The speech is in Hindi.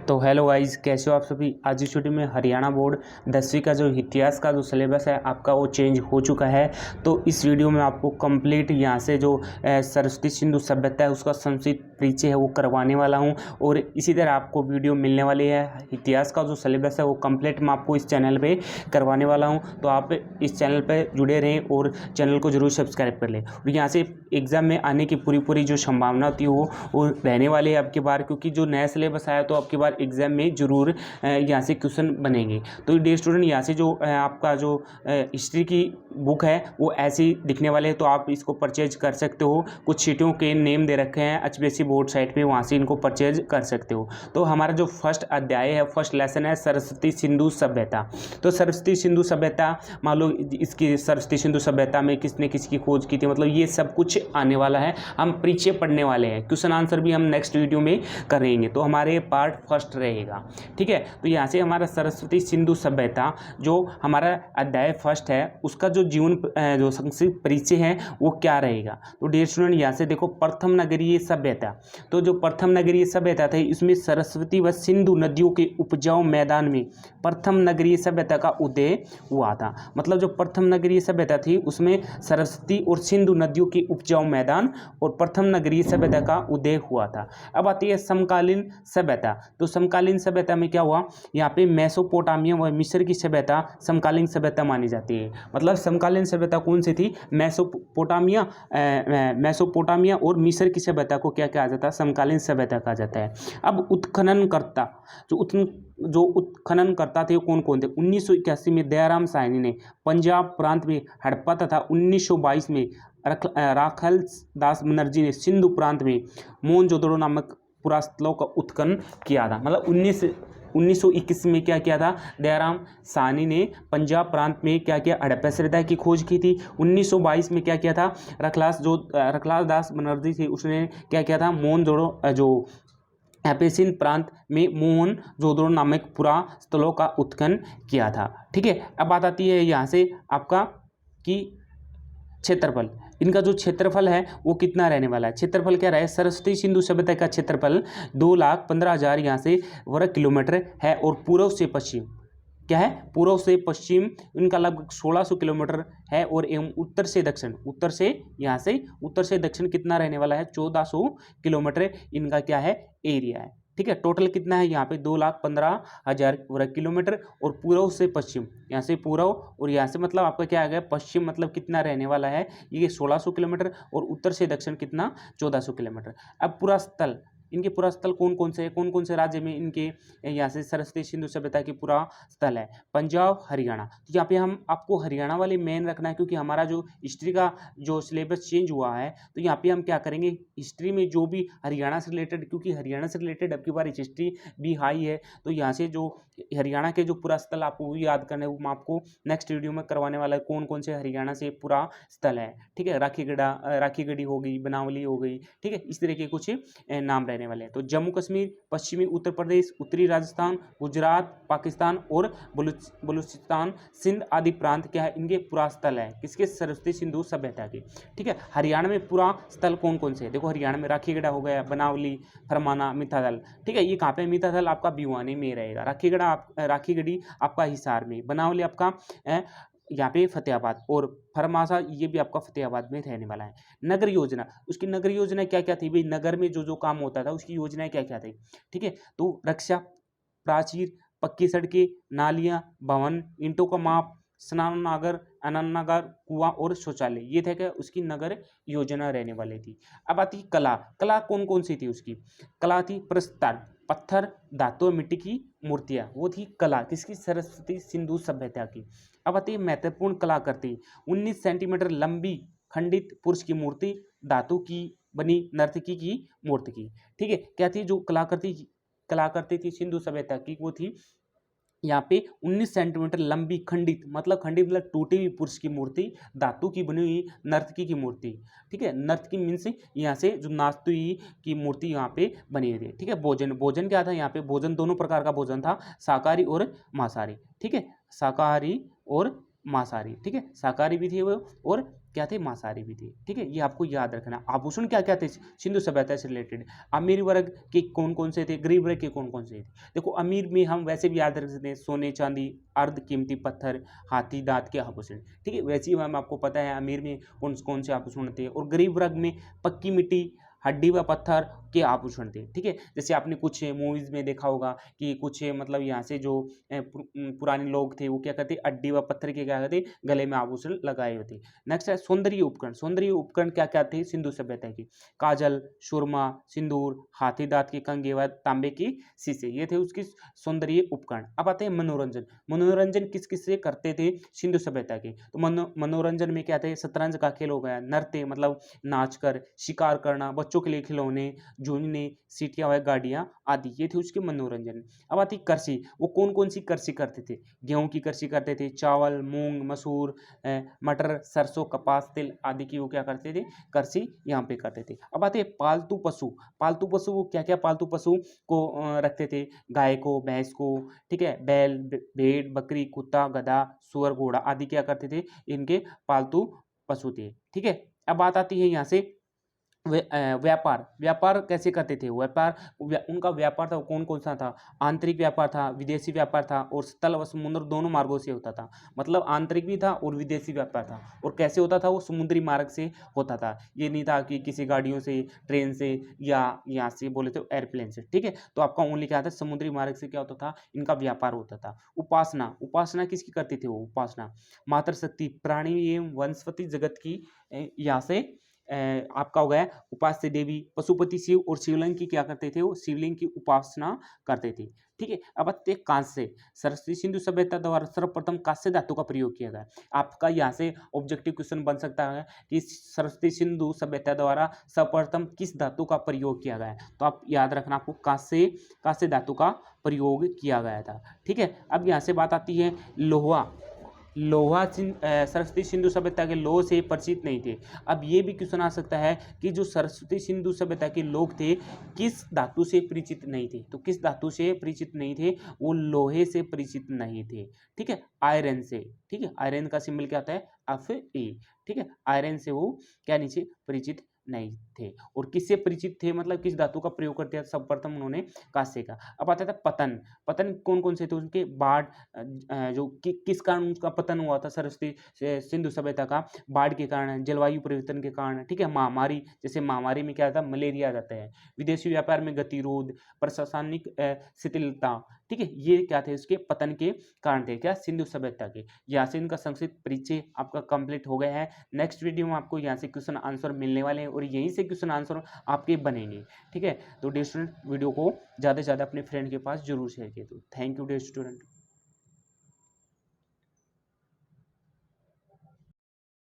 तो हेलो गाइस, कैसे हो आप सभी। आज इस वीडियो में हरियाणा बोर्ड 10वीं का जो इतिहास का जो सिलेबस है आपका वो चेंज हो चुका है। तो इस वीडियो में आपको कंप्लीट यहाँ से जो सरस्वती सिंधु सभ्यता है उसका संक्षिप्त परिचय है वो करवाने वाला हूँ। और इसी तरह आपको वीडियो मिलने वाली है इतिहास का जो सिलेबस है वो कंप्लीट मैं आपको इस चैनल पर करवाने वाला हूँ। तो आप इस चैनल पर जुड़े रहें और चैनल को जरूर सब्सक्राइब कर लें। और यहाँ से एग्ज़ाम में आने की पूरी जो संभावना होती है वो रहने वाली है आपकी बार, क्योंकि जो नया सिलेबस आया तो आपकी बार एग्जाम में जरूर यहाँ से क्वेश्चन बनेंगे। तो डियर स्टूडेंट, यहाँ से जो आपका जो हिस्ट्री की बुक है वो ऐसी दिखने वाले हैं, तो आप इसको परचेज कर सकते हो। कुछ सीटों के नेम दे रखे हैं एचबीएससी बोर्ड साइट पे, वहाँ से इनको परचेज कर सकते हो। तो हमारा जो फर्स्ट अध्याय है, फर्स्ट लेसन है सरस्वती सिंधु सभ्यता। तो सरस्वती सिंधु सभ्यता, मान लो इसकी सरस्वती सिंधु सभ्यता में किसने किसकी खोज की थी, मतलब ये सब कुछ आने वाला है। हम परिचय पढ़ने वाले हैं, क्वेश्चन आंसर भी हम नेक्स्ट वीडियो में करेंगे। तो हमारे पार्ट फर्स्ट रहेगा, ठीक है। तो यहाँ से हमारा सरस्वती सिंधु सभ्यता जो हमारा अध्याय फर्स्ट है उसका जो जीवन जो संक्षिप्त परिचय है वो क्या रहेगा। तो डियर स्टूडेंट, यहाँ से देखो, प्रथम नगरीय सभ्यता। तो जो प्रथम नगरीय सभ्यता थी इसमें सरस्वती व सिंधु नदियों के उपजाऊ मैदान में प्रथम नगरीय सभ्यता का उदय हुआ था। मतलब जो प्रथम नगरीय सभ्यता थी उसमें सरस्वती और सिंधु नदियों के उपजाऊ मैदान और प्रथम नगरीय सभ्यता का उदय हुआ था। अब आती है समकालीन सभ्यता। तो समकालीन सभ्यता में क्या हुआ, यहाँ पे मेसोपोटामिया व मिस्र की सभ्यता समकालीन सभ्यता मानी जाती है। मतलब समकालीन सभ्यता कौन सी थी, मेसोपोटामिया और मिस्र की सभ्यता को क्या कहा जाता है, समकालीन सभ्यता कहा जाता है। अब उत्खननकर्ता, जो उत्खननकर्ता थे कौन कौन थे। 1981 में दयाराम साहनी ने पंजाब प्रांत में हड़प्पा तथा 1922 में राखल दास बनर्जी ने सिंधु प्रांत में मोहनजोदड़ो नामक पुरास्थलों का उत्खनन किया था। मतलब 1921 में क्या किया था, दयाराम साहनी ने पंजाब प्रांत में क्या किया, हड़प्पा सभ्यता की खोज की थी। 1922 में क्या किया था, रखलास दास बनर्जी थी उसने क्या किया था, मोहनजोदड़ो जो एपेसिन प्रांत में मोहनजोदड़ो नामक पुरास्थलों का उत्खनन किया था, ठीक है। अब बात आती है यहाँ से आपका कि क्षेत्रफल, इनका जो क्षेत्रफल है वो कितना रहने वाला है। क्षेत्रफल क्या रहे, सरस्वती सिंधु सभ्यता का क्षेत्रफल 2,15,000 यहाँ से वर्ग किलोमीटर है। और पूर्व से पश्चिम क्या है, पूर्व से पश्चिम इनका लगभग 1600 किलोमीटर है। और एवं उत्तर से दक्षिण, उत्तर से दक्षिण कितना रहने वाला है, 1400 किलोमीटर इनका क्या है, एरिया है, ठीक है। टोटल कितना है यहाँ पे 2,15,000 वर्ग किलोमीटर। और पूर्व से पश्चिम, यहाँ से पूर्व और यहाँ से मतलब आपका क्या आ गया पश्चिम, मतलब कितना रहने वाला है ये 1600 किलोमीटर। और उत्तर से दक्षिण कितना, 1400 किलोमीटर। अब पूरा स्थल, इनके पूरा स्थल कौन कौन से राज्य में इनके यहाँ से सरस्वती सिंधु सभ्यता की पूरा स्थल है, पंजाब हरियाणा। तो यहाँ पे हम आपको हरियाणा वाले मेन रखना है, क्योंकि हमारा जो हिस्ट्री का जो सिलेबस चेंज हुआ है तो यहाँ पे हम क्या करेंगे, हिस्ट्री में जो भी हरियाणा से रिलेटेड, क्योंकि हरियाणा से रिलेटेड अब की बार हिस्ट्री भी हाई है, तो यहाँ से जो हरियाणा के जो पूरा स्थल आपको भी याद करना है वो मैं आपको नेक्स्ट वीडियो में करवाने वाला है, कौन से हरियाणा से पूरा स्थल है, ठीक है। राखीगढ़ी हो गई, बनावली हो गई, ठीक है। इस तरह के कुछ नाम रहने वाले हैं। तो जम्मू कश्मीर, पश्चिमी उत्तर प्रदेश, उत्तरी राजस्थान, गुजरात, पाकिस्तान और बलूचिस्तान, सिंध आदि प्रांत क्या है, इनके पूरा स्थल है किसके, सरस्वती सिंधु सभ्यता के, ठीक है। हरियाणा में पूरा स्थल कौन से है, देखो हरियाणा में राखीगढ़ा हो गया, बनावली, फरमाना, मिताथल, ठीक है। ये कहाँ पे, मिताथल आपका भिवानी में रहेगा, राखीगढ़ी आपका हिसार में, बनावली आपका यहाँ पे फतेहाबाद, और फरमासा ये भी आपका फतेहाबाद में रहने वाला है। नगर योजना, उसकी नगर योजना क्या क्या थी भाई, नगर में जो काम होता था उसकी योजनाएं क्या क्या थी, ठीक है। तो रक्षा, प्राचीर, पक्की सड़कें, नालियां, भवन, ईंटों का माप, स्नानागार, अनन्नागार, कुआं और शौचालय, ये थे क्या उसकी नगर योजना रहने वाली थी। अब आती कला कौन सी थी, उसकी कला थी प्रस्तर, पत्थर, धातु, मिट्टी की मूर्तियां, वो थी कला किसकी, सरस्वती सिंधु सभ्यता की। अब आती है महत्वपूर्ण कलाकृति, 19 सेंटीमीटर लंबी खंडित पुरुष की मूर्ति, धातु की बनी नर्तकी की मूर्ति की, ठीक है। क्या थी जो कलाकृति थी सिंधु सभ्यता की, वो थी यहाँ पे 19 सेंटीमीटर लंबी खंडित मतलब टूटी हुई पुरुष की मूर्ति, धातु की बनी हुई नर्तकी की मूर्ति, ठीक है। नर्तकी मीन्स यहाँ से जो नाचती हुई की मूर्ति यहाँ पे बनी हुई है, ठीक है। भोजन क्या था, यहाँ पे भोजन दोनों प्रकार का भोजन था, शाकाहारी और मांसाहारी, ठीक है, शाकाहारी और मांसाहारी, ठीक है। शाकाहारी भी थे वो और क्या थे, मांसाहारी भी थे। ठीक है, ये आपको याद रखना। आभूषण क्या क्या थे सिंधु सभ्यता से रिलेटेड, अमीर वर्ग के कौन कौन से थे, गरीब वर्ग के कौन कौन से थे। देखो अमीर में हम वैसे भी याद रख सकते हैं सोने चांदी, अर्ध कीमती पत्थर, हाथी दांत के आभूषण। ठीक है, वैसे ही हम आपको पता है अमीर में कौन कौन से आभूषण थे, और गरीब वर्ग में पक्की मिट्टी, हड्डी व पत्थर के आभूषण थे। ठीक है, जैसे आपने कुछ मूवीज में देखा होगा कि कुछ मतलब यहाँ से जो पुराने लोग थे वो क्या करते, हड्डी व पत्थर के क्या करते, गले में आभूषण लगाए होते। नेक्स्ट है सौंदर्य उपकरण। सौंदर्य उपकरण क्या क्या थे सिंधु सभ्यता की, काजल, सुरमा, सिंदूर, हाथी दांत के कंगे व तांबे की शीशे, ये थे उसकी सौंदर्य उपकरण। अब आते हैं मनोरंजन। मनोरंजन किस किस से करते थे सिंधु सभ्यता के, तो मनोरंजन में क्या थे, शतरंज का खेल हो गया, नृत्य मतलब नाच कर, शिकार करना, बच्चों के लिए खिलौने, जूझने, सीटियां व गाड़ियां आदि, ये थे उसके मनोरंजन। अब आती कृषि, वो कौन कौन सी कृषि करते थे, गेहूं की कृषि करते थे, चावल, मूंग, मसूर, मटर, सरसों, कपास, तिल आदि की वो क्या करते थे, कृषि यहाँ पे करते थे। अब आते हैं पालतू पशु। पालतू पशु वो क्या क्या पालतू पशु को रखते थे, गाय को, भैंस को, ठीक है, बैल, भेड़, बकरी, कुत्ता, गधा, सुअर, घोड़ा आदि क्या करते थे, इनके पालतू पशु थे। ठीक है, अब बात आती है यहाँ से व्यापार। व्यापार कैसे करते थे, उनका व्यापार था वो कौन कौन सा था, आंतरिक व्यापार था, विदेशी व्यापार था, और स्थल व समुद्र दोनों मार्गों से होता था। मतलब आंतरिक भी था और विदेशी व्यापार था। और कैसे होता था, वो समुद्री मार्ग से होता था। ये नहीं था कि किसी गाड़ियों से, ट्रेन से, या यहाँ से बोले तो एयरप्लेन से। ठीक है, तो आपका ओनली क्या था, समुद्री मार्ग से क्या होता था, इनका व्यापार होता था। उपासना, उपासना किसकी करते थे वो, उपासना मातृशक्ति, प्राणी एवं वनस्पति जगत की यहाँ से आपका हो गया उपास्य देवी, पशुपति शिव और शिवलिंग की क्या करते थे, वो शिवलिंग की उपासना करते थे। ठीक है, अब आते हैं कांस्य। सरस्वती सिंधु सभ्यता द्वारा सर्वप्रथम कांस्य धातु का प्रयोग किया गया। आपका यहाँ से ऑब्जेक्टिव क्वेश्चन बन सकता है कि सरस्वती सिंधु सभ्यता द्वारा सर्वप्रथम किस धातु का प्रयोग किया गया है, तो आप याद रखना आपको कांस्य धातु का प्रयोग किया गया था। ठीक है, अब यहाँ से बात आती है लोहा। लोहा सरस्वती सिंधु सभ्यता के लोह से परिचित नहीं थे। अब ये भी क्वेश्चन आ सकता है कि जो सरस्वती सिंधु सभ्यता के लोग थे किस धातु से परिचित नहीं थे, तो किस धातु से परिचित नहीं थे, वो लोहे से परिचित नहीं थे। ठीक है, आयरन से। ठीक है, आयरन का सिंबल क्या होता है, Fe। ठीक है, आयरन से वो क्या नहीं थे, परिचित नहीं थे। और किससे परिचित थे, मतलब किस धातु का प्रयोग करते हैं, सर्वप्रथम उन्होंने कांस्य का। अब आता था पतन। पतन कौन कौन से थे उनके, बाढ़, जो किस कारण उनका पतन हुआ था सरस्वती सिंधु सभ्यता का, बाढ़ के कारण, जलवायु परिवर्तन के कारण। ठीक है, महामारी, जैसे महामारी में क्या था, मलेरिया आ जाता है, विदेशी व्यापार में गतिरोध, प्रशासनिक शिथिलता। ठीक है, ये क्या थे, इसके पतन के कारण थे, क्या, सिंधु सभ्यता के। यहाँ से इनका संक्षिप्त परिचय आपका कंप्लीट हो गया है। नेक्स्ट वीडियो में आपको यहाँ से क्वेश्चन आंसर मिलने वाले हैं और यहीं से क्वेश्चन आंसर आपके बनेंगे। ठीक है, तो डियर स्टूडेंट वीडियो को ज़्यादा से ज़्यादा अपने फ्रेंड के पास जरूर शेयर किए। तो थैंक यू डियर स्टूडेंट।